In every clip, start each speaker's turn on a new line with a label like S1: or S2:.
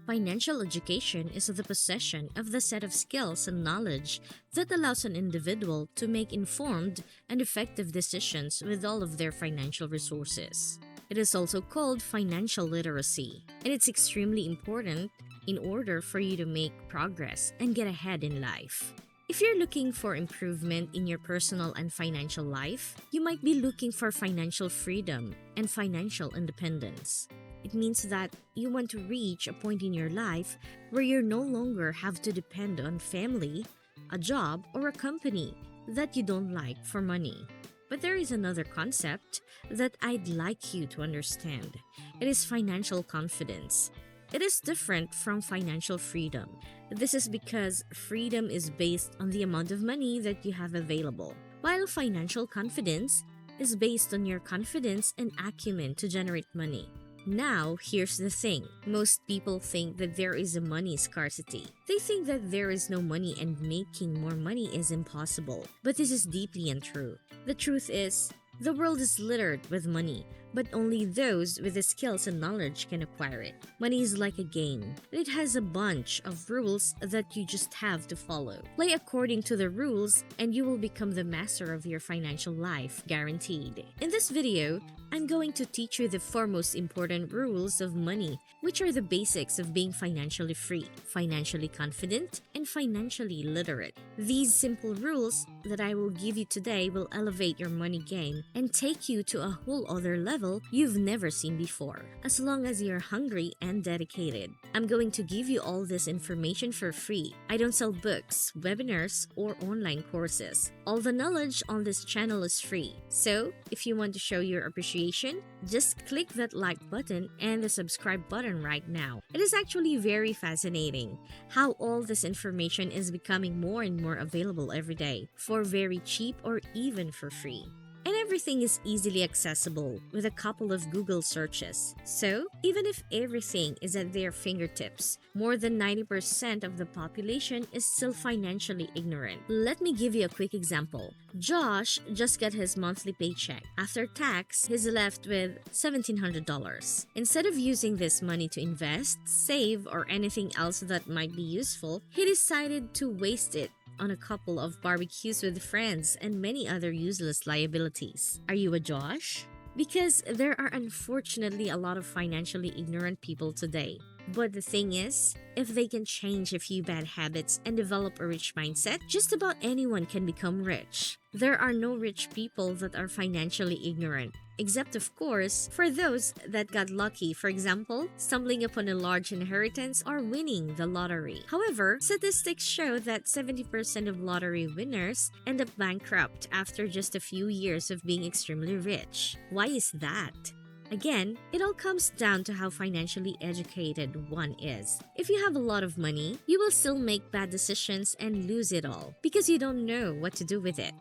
S1: Financial education is the possession of the set of skills and knowledge that allows an individual to make informed and effective decisions with all of their financial resources. It is also called financial literacy, and it's extremely important in order for you to make progress and get ahead in life. If you're looking for improvement in your personal and financial life, you might be looking for financial freedom and financial independence. It means that you want to reach a point in your life where you no longer have to depend on family, a job, or a company that you don't like for money. But there is another concept that I'd like you to understand. It is financial confidence. It is different from financial freedom. This is because freedom is based on the amount of money that you have available, while financial confidence is based on your confidence and acumen to generate money. Now, here's the thing. Most people think that there is a money scarcity. They think that there is no money and making more money is impossible. But this is deeply untrue. The truth is, the world is littered with money, but only those with the skills and knowledge can acquire it. Money is like a game. It has a bunch of rules that you just have to follow. Play according to the rules and you will become the master of your financial life, guaranteed. In this video, I'm going to teach you the four most important rules of money, which are the basics of being financially free, financially confident, and financially literate. These simple rules that I will give you today will elevate your money game and take you to a whole other level you've never seen before, as long as you're hungry and dedicated. I'm going to give you all this information for free. I don't sell books, webinars, or online courses. All the knowledge on this channel is free. So, if you want to show your appreciation, just click that like button and the subscribe button right now. It is actually very fascinating how all this information is becoming more and more available every day for very cheap or even for free. And everything is easily accessible with a couple of Google searches. So, even if everything is at their fingertips, more than 90% of the population is still financially ignorant. Let me give you a quick example. Josh just got his monthly paycheck. After tax, he's left with $1,700. Instead of using this money to invest, save, or anything else that might be useful, he decided to waste it on a couple of barbecues with friends and many other useless liabilities. Are you a Josh? Because there are unfortunately a lot of financially ignorant people today. But the thing is, if they can change a few bad habits and develop a rich mindset, just about anyone can become rich. There are no rich people that are financially ignorant, except of course, for those that got lucky, for example, stumbling upon a large inheritance or winning the lottery. However, statistics show that 70% of lottery winners end up bankrupt after just a few years of being extremely rich. Why is that? Again, it all comes down to how financially educated one is. If you have a lot of money, you will still make bad decisions and lose it all because you don't know what to do with it.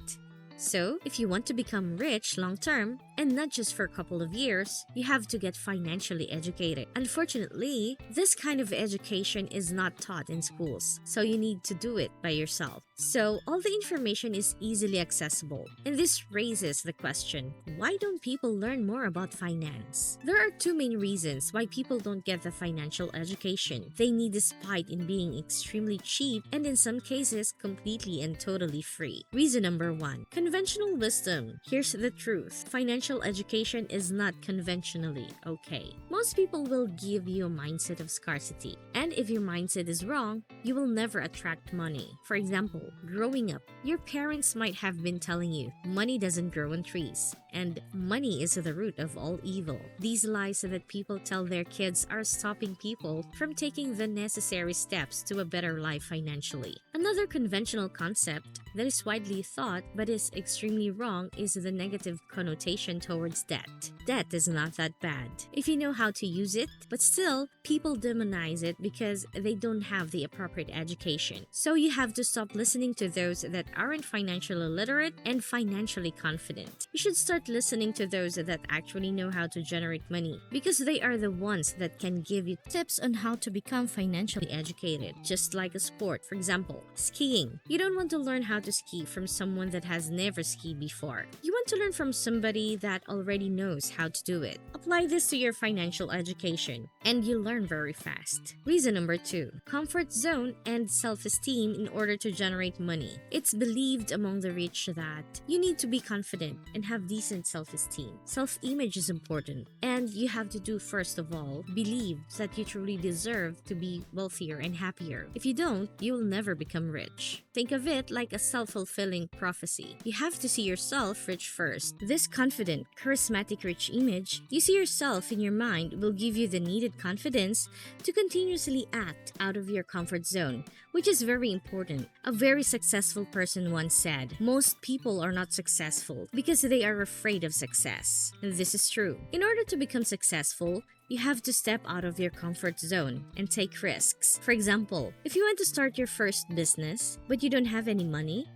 S1: So, if you want to become rich long term, and not just for a couple of years, you have to get financially educated. Unfortunately, this kind of education is not taught in schools, so you need to do it by yourself. So, all the information is easily accessible. And this raises the question, why don't people learn more about finance? There are two main reasons why people don't get the financial education they need despite in being extremely cheap and in some cases completely and totally free. Reason number one, conventional wisdom. Here's the truth. Financial education is not conventionally okay. Most people will give you a mindset of scarcity. And if your mindset is wrong, you will never attract money. For example, growing up, your parents might have been telling you, money doesn't grow on trees, and money is the root of all evil. These lies that people tell their kids are stopping people from taking the necessary steps to a better life financially. Another conventional concept that is widely thought but is extremely wrong is the negative connotation towards debt. Debt is not that bad if you know how to use it, but still, people demonize it because they don't have the appropriate education. So you have to stop listening to those that aren't financially literate and financially confident. You should start listening to those that actually know how to generate money because they are the ones that can give you tips on how to become financially educated. Just like a sport, for example, skiing. You don't want to learn how to ski from someone that has never skied before. You want to learn from somebody that already knows how to do it. Apply this to your financial education, and you learn very fast. Reason number 2. Comfort zone and self-esteem in order to generate money. It's believed among the rich that you need to be confident and have decent self-esteem. Self-image is important, and you have to do, first of all, believe that you truly deserve to be wealthier and happier. If you don't, you'll never become rich. Think of it like a self-fulfilling prophecy. You have to see yourself rich first. This confident, charismatic rich image you see yourself in your mind will give you the needed confidence to continuously act out of your comfort zone, which is very important. A very successful person once said, "Most people are not successful because they are afraid of success." And this is true. In order to become successful, you have to step out of your comfort zone and take risks. For example, if you want to start your first business, but you don't have any money,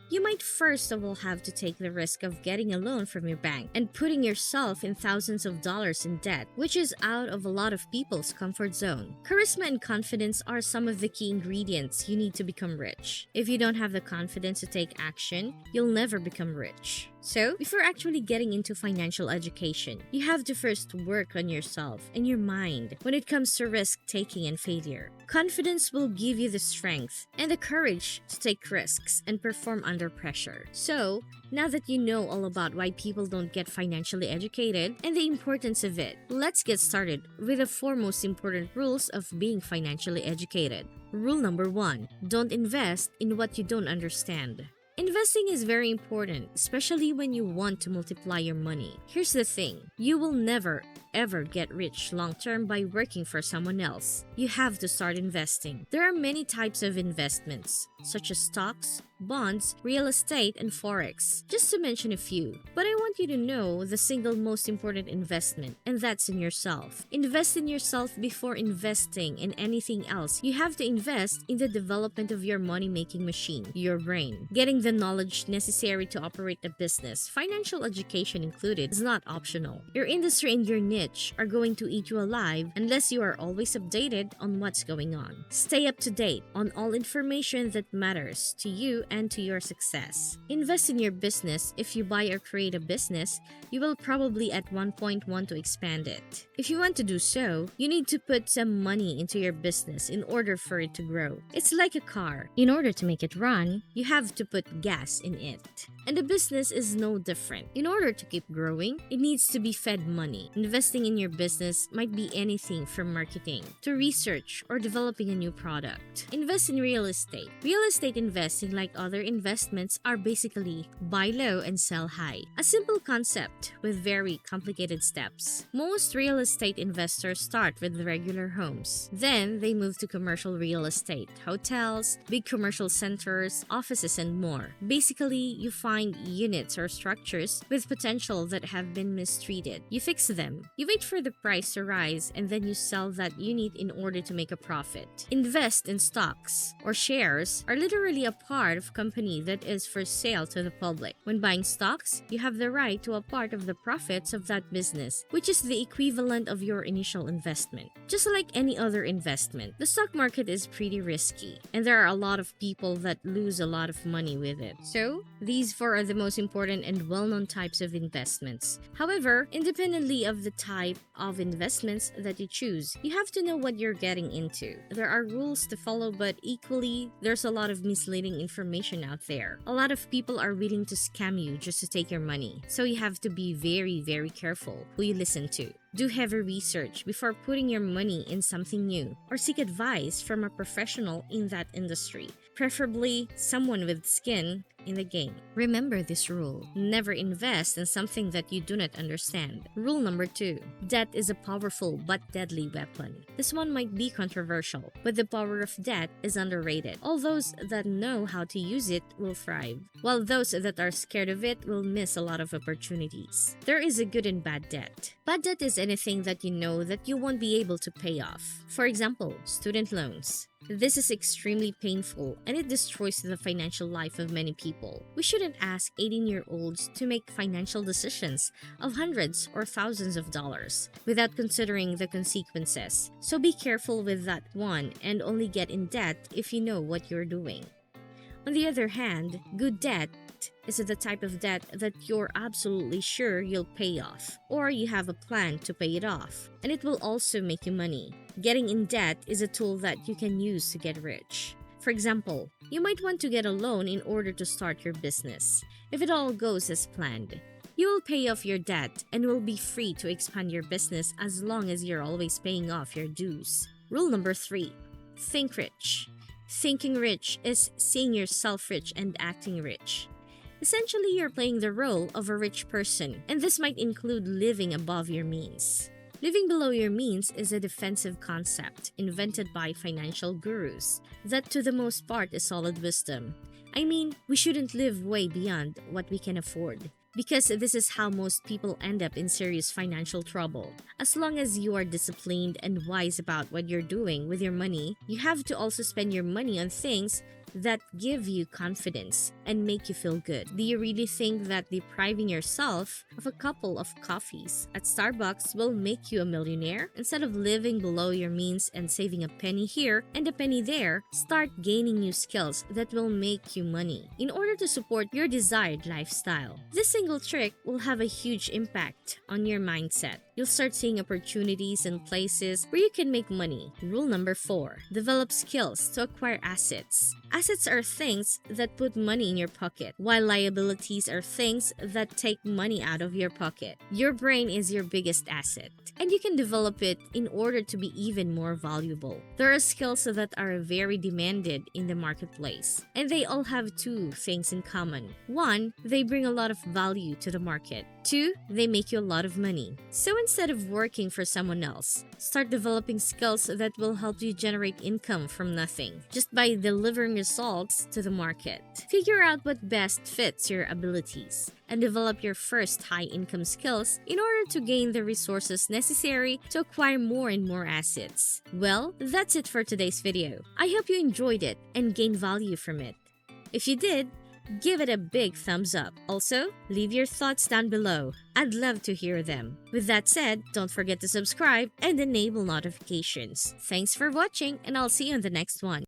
S1: you might first of all have to take the risk of getting a loan from your bank and putting yourself in thousands of dollars in debt, which is out of a lot of people's comfort zone. Charisma and confidence are some of the key ingredients you need to become rich. If you don't have the confidence to take action, you'll never become rich. So, before actually getting into financial education, you have to first work on yourself and your mind when it comes to risk-taking and failure. Confidence will give you the strength and the courage to take risks and perform under pressure. So, now that you know all about why people don't get financially educated and the importance of it, let's get started with the 4 most important rules of being financially educated. Rule number 1. Don't invest in what you don't understand. Investing is very important, especially when you want to multiply your money. Here's the thing, you will never ever get rich long-term by working for someone else. You have to start investing. There are many types of investments, such as stocks, bonds, real estate, and forex, just to mention a few. But I want you to know the single most important investment, and that's in yourself. Invest in yourself before investing in anything else. You have to invest in the development of your money-making machine, your brain. Getting the knowledge necessary to operate a business, financial education included, is not optional. Your industry and your niche are going to eat you alive unless you are always updated on what's going on. Stay up to date on all information that matters to you and to your success. Invest in your business. If you buy or create a business, you will probably at one point want to expand it. If you want to do so, you need to put some money into your business in order for it to grow. It's like a car. In order to make it run, you have to put gas in it. And the business is no different. In order to keep growing, it needs to be fed money. Investing in your business might be anything from marketing to research or developing a new product. Invest in real estate. Real estate investing, like other investments, are basically buy low and sell high. A simple concept with very complicated steps. Most real estate investors start with regular homes. Then they move to commercial real estate, hotels, big commercial centers, offices, and more. Basically, you find units or structures with potential that have been mistreated. You fix them. You wait for the price to rise and then you sell that unit in order to make a profit. Invest in stocks or shares are literally a part of company that is for sale to the public. When buying stocks, you have the right to a part of the profits of that business, which is the equivalent of your initial investment. Just like any other investment, the stock market is pretty risky and there are a lot of people that lose a lot of money with it. So, these 4 are the most important and well-known types of investments. However, independently of the type of investments that you choose, you have to know what you're getting into. There are rules to follow, but equally, there's a lot of misleading information out there. A lot of people are willing to scam you just to take your money, so you have to be very, very careful who you listen to. Do heavy research before putting your money in something new, or seek advice from a professional in that industry, preferably someone with skin in the game. Remember this rule. Never invest in something that you do not understand. Rule number 2. Debt is a powerful but deadly weapon. This one might be controversial, but the power of debt is underrated. All those that know how to use it will thrive, while those that are scared of it will miss a lot of opportunities. There is a good and bad debt. Bad debt is anything that you know that you won't be able to pay off. For example, student loans. This is extremely painful and it destroys the financial life of many people. We shouldn't ask 18-year-olds to make financial decisions of hundreds or thousands of dollars without considering the consequences. So be careful with that one and only get in debt if you know what you're doing. On the other hand, good debt is the type of debt that you're absolutely sure you'll pay off, or you have a plan to pay it off, and it will also make you money. Getting in debt is a tool that you can use to get rich. For example, you might want to get a loan in order to start your business. If it all goes as planned, you will pay off your debt and will be free to expand your business as long as you're always paying off your dues. Rule number 3. Think rich. Thinking rich is seeing yourself rich and acting rich. Essentially, you're playing the role of a rich person, and this might include living above your means. Living below your means is a defensive concept invented by financial gurus that to the most part is solid wisdom. I mean, we shouldn't live way beyond what we can afford, because this is how most people end up in serious financial trouble. As long as you are disciplined and wise about what you're doing with your money, you have to also spend your money on things that give you confidence and make you feel good. Do you really think that depriving yourself of a couple of coffees at Starbucks will make you a millionaire? Instead of living below your means and saving a penny here and a penny there, start gaining new skills that will make you money in order to support your desired lifestyle. This single trick will have a huge impact on your mindset. You'll start seeing opportunities and places where you can make money. Rule number 4. Develop skills to acquire assets. Assets are things that put money in your pocket, while liabilities are things that take money out of your pocket. Your brain is your biggest asset, and you can develop it in order to be even more valuable. There are skills that are very demanded in the marketplace, and they all have 2 things in common. 1, they bring a lot of value to the market. 2, they make you a lot of money. So instead of working for someone else, start developing skills that will help you generate income from nothing, just by delivering results to the market. Figure out what best fits your abilities and develop your first high-income skills in order to gain the resources necessary to acquire more and more assets. Well, that's it for today's video. I hope you enjoyed it and gained value from it. If you did, give it a big thumbs up. Also, leave your thoughts down below. I'd love to hear them. With that said, don't forget to subscribe and enable notifications. Thanks for watching, and I'll see you on the next one.